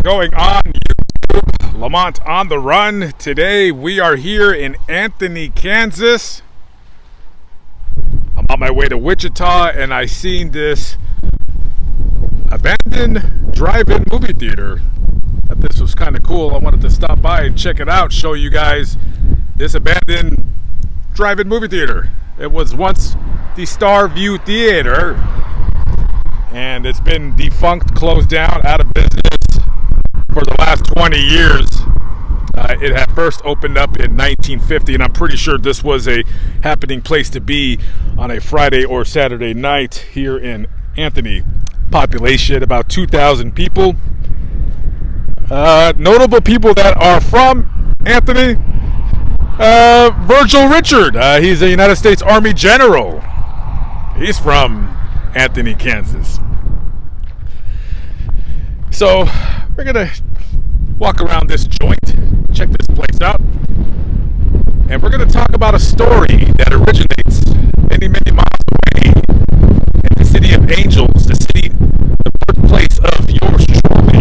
going on, YouTube? Lamont on the Run. Today we are here in Anthony, Kansas. I'm on my way to Wichita and I seen this abandoned drive-in movie theater. This was kind of cool. I wanted to stop by and check it out, show you guys this abandoned drive-in movie theater. It was once the Starview Theater, and it's been defunct, closed down, out of business for the last 20 years. It had first opened up in 1950, and I'm pretty sure this was a happening place to be on a Friday or Saturday night here in Anthony. Population about 2,000 people. Notable people that are from Anthony. Virgil Richard. He's a United States Army general. He's from Anthony, Kansas. So we're gonna walk around this joint, check this place out, and we're gonna talk about a story that originates many, many miles away in the city of Angels, the birthplace of yours truly,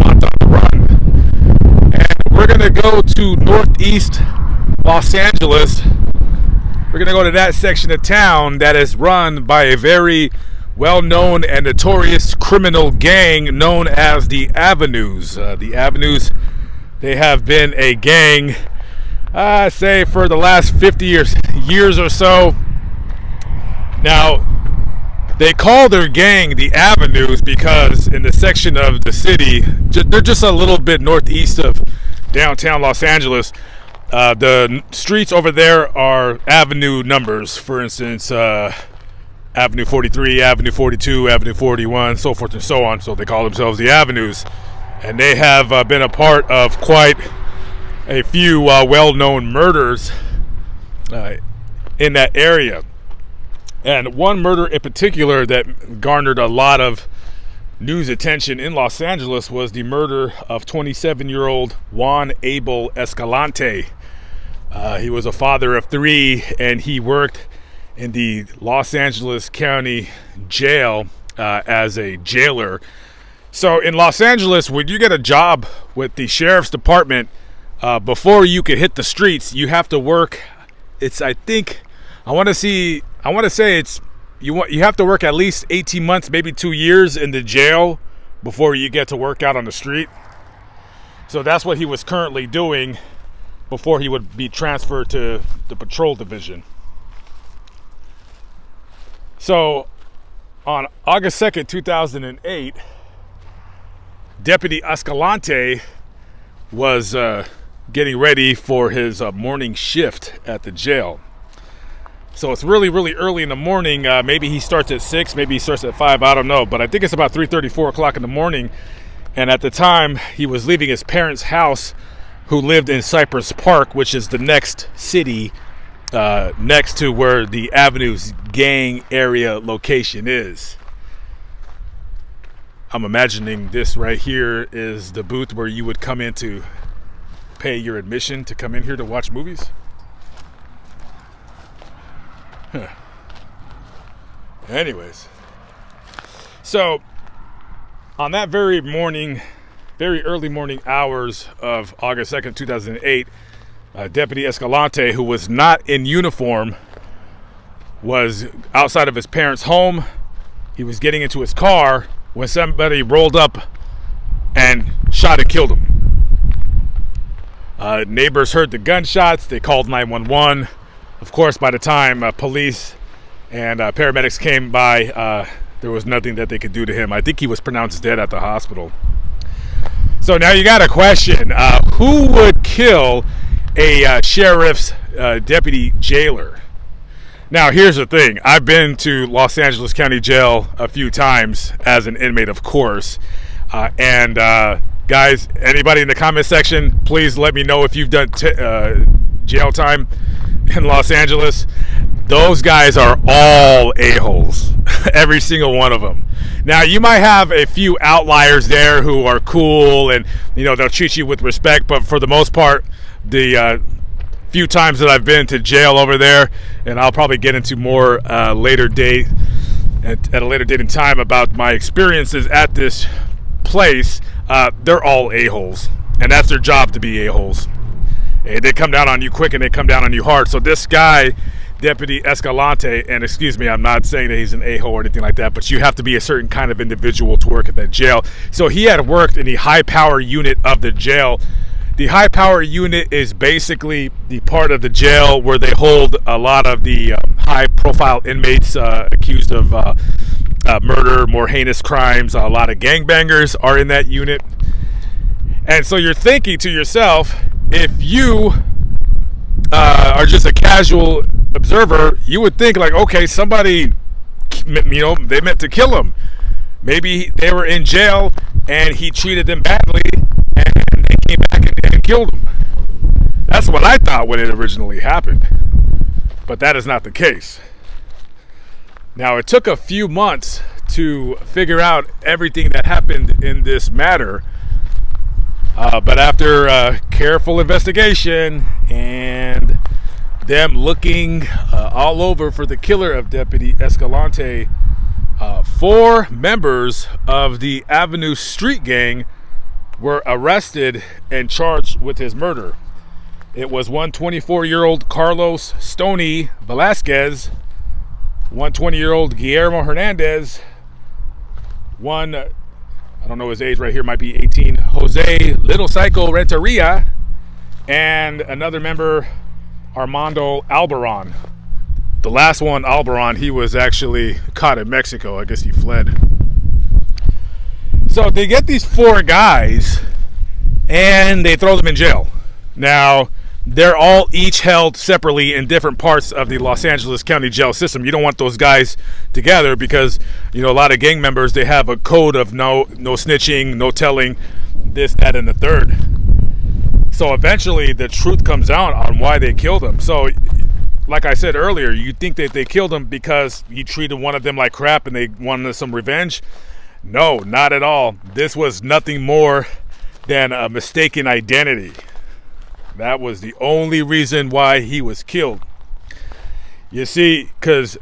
on the Run. And we're gonna go to northeast Los Angeles. We're gonna go to that section of town that is run by a very well-known and notorious criminal gang known as the Avenues. The Avenues, they have been a gang, say for the last 50 years or so. Now, they call their gang the Avenues because in the section of the city, they're just a little bit northeast of downtown Los Angeles. The streets over there are avenue numbers. For instance, Avenue 43, Avenue 42, Avenue 41, so forth and so on. So they call themselves the Avenues. And they have been a part of quite a few well-known murders in that area. And one murder in particular that garnered a lot of news attention in Los Angeles was the murder of 27-year-old Juan Abel Escalante. He was a father of three, and he worked in the Los Angeles County Jail as a jailer. So in Los Angeles, when you get a job with the sheriff's department, before you could hit the streets, you have to work. You have to work at least 18 months, maybe 2 years in the jail before you get to work out on the street. So that's what he was currently doing before he would be transferred to the patrol division. So on August 2nd, 2008, Deputy Escalante was getting ready for his morning shift at the jail. So it's really, really early in the morning. Maybe he starts at 6, maybe he starts at 5, I don't know. But I think it's about 3:30, 4 o'clock in the morning. And at the time, he was leaving his parents' house, who lived in Cypress Park, which is the next city next to where the Avenues gang area location is. I'm imagining this right here is the booth where you would come in to pay your admission to come in here to watch movies. Huh. Anyways, so on that very early morning hours of August 2nd, 2008, Deputy Escalante, who was not in uniform, was outside of his parents' home. He was getting into his car when somebody rolled up and shot and killed him. Neighbors heard the gunshots. They called 911. Of course, by the time police and paramedics came by, there was nothing that they could do to him. I think he was pronounced dead at the hospital. So now you got a question. Who would kill a sheriff's deputy jailer? Now, here's the thing. I've been to Los Angeles County Jail a few times as an inmate, of course. And guys, anybody in the comment section, please let me know if you've done jail time in Los Angeles. Those guys are all a-holes. Every single one of them. Now, you might have a few outliers there who are cool and, they'll treat you with respect. But for the most part, the few times that I've been to jail over there, and I'll probably get into more at a later date in time about my experiences at this place, they're all a-holes. And that's their job, to be a-holes. They come down on you quick and they come down on you hard. So this guy, Deputy Escalante, and excuse me, I'm not saying that he's an a-hole or anything like that, but you have to be a certain kind of individual to work at that jail. So he had worked in the high power unit of the jail. The high power unit is basically the part of the jail where they hold a lot of the high profile inmates accused of murder, more heinous crimes. A lot of gangbangers are in that unit. And so you're thinking to yourself, if you are just a casual observer, you would think like, okay, somebody, they meant to kill him. Maybe they were in jail and he treated them badly and they came back and killed him. That's what I thought when it originally happened. But that is not the case. Now, it took a few months to figure out everything that happened in this matter. But after careful investigation and them looking all over for the killer of Deputy Escalante, 4 members of the Avenue Street Gang were arrested and charged with his murder. It was one 24-year-old Carlos Stoney Velasquez, one 20-year-old Guillermo Hernandez, one, I don't know his age right here, might be 18, Jose Little Psycho Renteria, and another member, Armando Albaron. The last one, Albaron, he was actually caught in Mexico. I guess he fled. So they get these 4 guys and they throw them in jail. Now, they're all each held separately in different parts of the Los Angeles County jail system. You don't want those guys together because, a lot of gang members, they have a code of no snitching, no telling, this, that, and the third. So eventually the truth comes out on why they killed him. So, like I said earlier, you think that they killed him because he treated one of them like crap and they wanted some revenge? No, not at all. This was nothing more than a mistaken identity. That was the only reason why he was killed. You see, because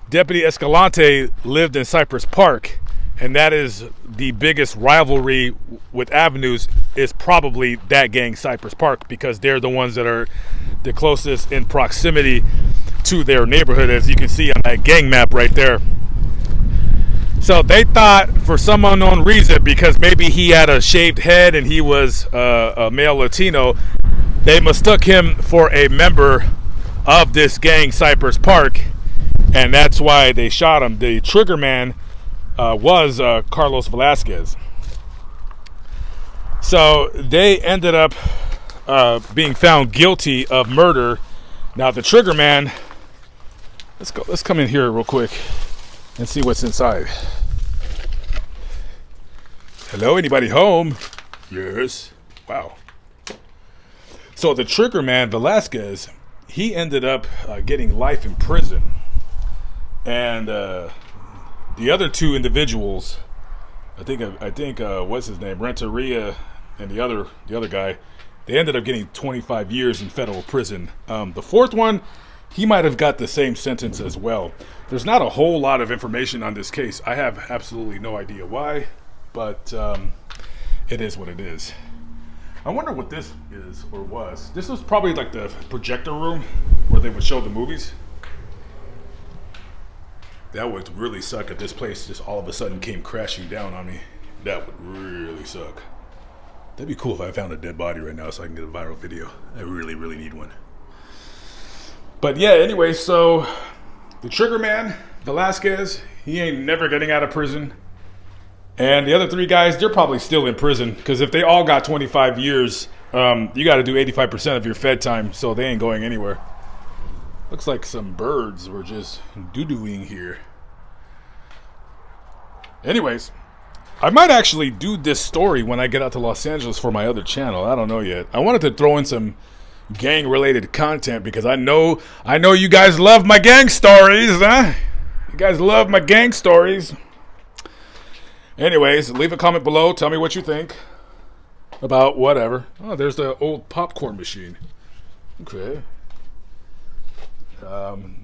Deputy Escalante lived in Cypress Park, and that is the biggest rivalry with Avenues, is probably that gang, Cypress Park, because they're the ones that are the closest in proximity to their neighborhood, as you can see on that gang map right there. So they thought, for some unknown reason, because maybe he had a shaved head and he was a male Latino, they mistook him for a member of this gang, Cypress Park, and that's why they shot him. The trigger man was Carlos Velasquez. So they ended up being found guilty of murder. Now the trigger man, let's come in here real quick and see what's inside. Hello, anybody home? Yes. Wow. So the trigger man, Velasquez, he ended up getting life in prison. And the other 2 individuals, I think what's his name, Renteria, and the other guy, they ended up getting 25 years in federal prison. The 4th one, he might have got the same sentence as well. There's not a whole lot of information on this case. I have absolutely no idea why, but it is what it is. I wonder what this is or was. This was probably like the projector room where they would show the movies. That would really suck if this place just all of a sudden came crashing down on me. That would really suck. That'd be cool if I found a dead body right now so I can get a viral video. I really, really need one. But yeah, anyway, so the trigger man, Velasquez, he ain't never getting out of prison. And the other 3 guys, they're probably still in prison because if they all got 25 years, you got to do 85% of your fed time, so they ain't going anywhere. Looks like some birds were just doo-dooing here. Anyways, I might actually do this story when I get out to Los Angeles for my other channel. I don't know yet. I wanted to throw in some gang-related content because I know you guys love my gang stories, huh? You guys love my gang stories. Anyways, leave a comment below. Tell me what you think about whatever. Oh, there's the old popcorn machine. Okay.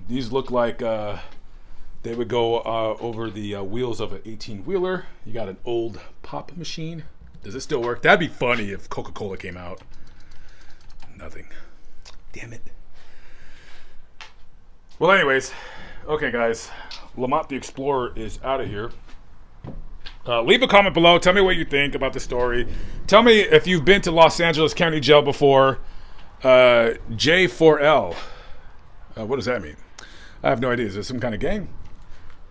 These look like they would go over the wheels of an 18-wheeler. You got an old pop machine. Does it still work? That'd be funny if Coca-Cola came out. Nothing. Damn it. Well, anyways. Okay, guys. Lamont the Explorer is out of here. Leave a comment below. Tell me what you think about the story. Tell me if you've been to Los Angeles County Jail before. J4L. What does that mean? I have no idea. Is this some kind of gang?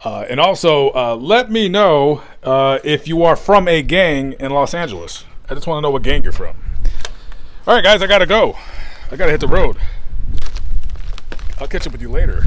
And also, let me know if you are from a gang in Los Angeles. I just want to know what gang you're from. All right, guys, I got to go. I got to hit the road. I'll catch up with you later.